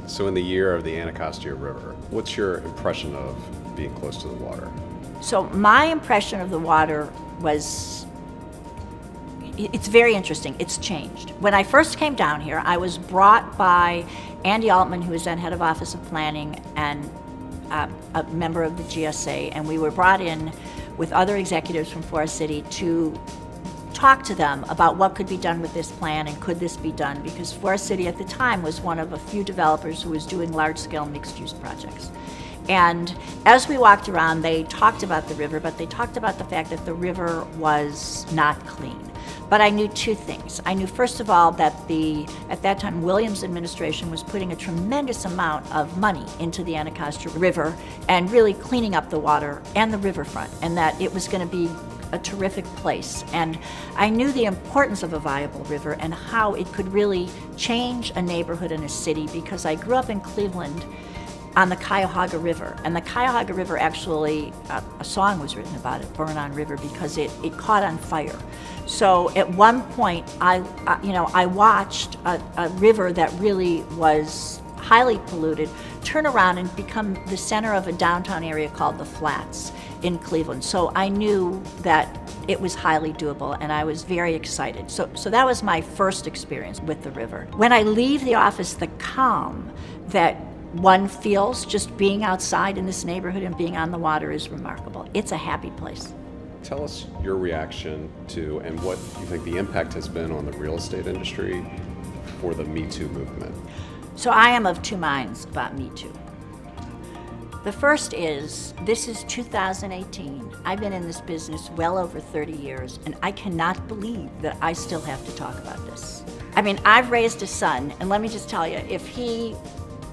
So in the year of the Anacostia River, what's your impression of being close to the water? So my impression of the water was, it's very interesting. It's changed. When I first came down here, I was brought by Andy Altman, who was then head of Office of Planning and a member of the GSA, and we were brought in with other executives from Forest City to talk to them about what could be done with this plan and could this be done, because Forest City at the time was one of a few developers who was doing large-scale mixed-use projects. And as we walked around, they talked about the river, but they talked about the fact that the river was not clean. But I knew two things. I knew, first of all, that at that time, Williams administration was putting a tremendous amount of money into the Anacostia River and really cleaning up the water and the riverfront, and that it was going to be a terrific place. And I knew the importance of a viable river and how it could really change a neighborhood and a city, because I grew up in Cleveland on the Cuyahoga River. And the Cuyahoga River actually, a song was written about it, Burn on River, because it caught on fire. So at one point, I watched a river that really was highly polluted turn around and become the center of a downtown area called the Flats in Cleveland. So I knew that it was highly doable, and I was very excited. So that was my first experience with the river. When I leave the office, the calm that one feels just being outside in this neighborhood and being on the water is remarkable. It's a happy place. Tell us your reaction to and what you think the impact has been on the real estate industry for the Me Too movement. So I am of two minds about Me Too. The first is, this is 2018. I've been in this business well over 30 years, and I cannot believe that I still have to talk about this. I mean, I've raised a son, and let me just tell you, if he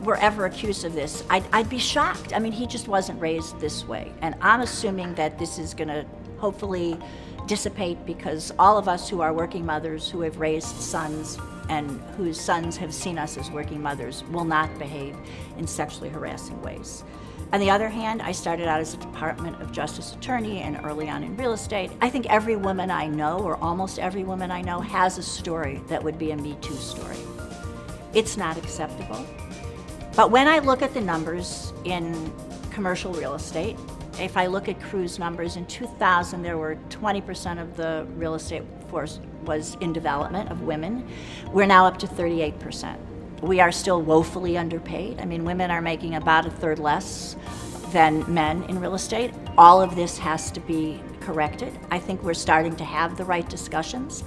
were ever accused of this, I'd be shocked. I mean, he just wasn't raised this way. And I'm assuming that this is gonna hopefully dissipate, because all of us who are working mothers who have raised sons and whose sons have seen us as working mothers will not behave in sexually harassing ways. On the other hand, I started out as a Department of Justice attorney and early on in real estate. I think every woman I know, or almost every woman I know, has a story that would be a Me Too story. It's not acceptable. But when I look at the numbers in commercial real estate, if I look at Cruise numbers, in 2000 there were 20% of the real estate force was in development of women. We're now up to 38%. We are still woefully underpaid. I mean, women are making about a third less than men in real estate. All of this has to be corrected. I think we're starting to have the right discussions.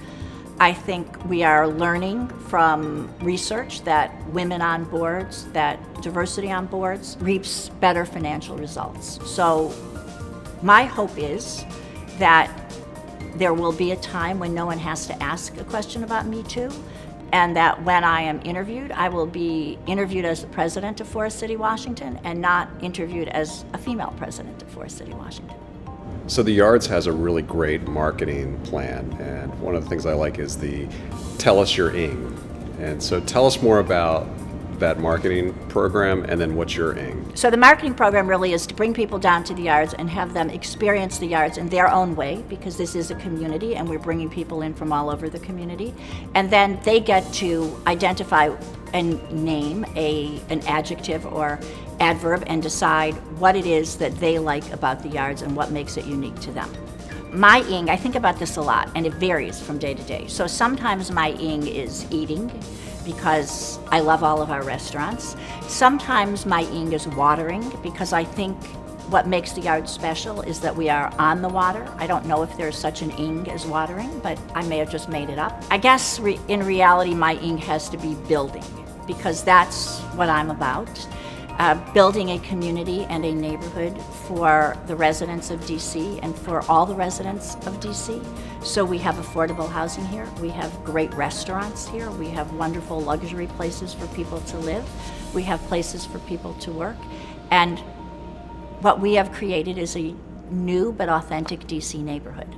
I think we are learning from research that women on boards, that diversity on boards reaps better financial results. So my hope is that there will be a time when no one has to ask a question about Me Too, and that when I am interviewed, I will be interviewed as the president of Forest City, Washington, and not interviewed as a female president of Forest City, Washington. So the Yards has a really great marketing plan, and one of the things I like is the Tell Us Your Ing. And so tell us more about that marketing program, and then what's your ing? So the marketing program really is to bring people down to the Yards and have them experience the Yards in their own way, because this is a community and we're bringing people in from all over the community. And then they get to identify and name an adjective or adverb and decide what it is that they like about the Yards and what makes it unique to them. My ing, I think about this a lot, and it varies from day to day. So sometimes my ing is eating, because I love all of our restaurants. Sometimes my ing is watering, because I think what makes the Yard special is that we are on the water. I don't know if there's such an ing as watering, but I may have just made it up. I guess in reality my ing has to be building, because that's what I'm about. Building a community and a neighborhood for the residents of DC and for all the residents of DC. So we have affordable housing here, we have great restaurants here, we have wonderful luxury places for people to live, we have places for people to work, and what we have created is a new but authentic DC neighborhood.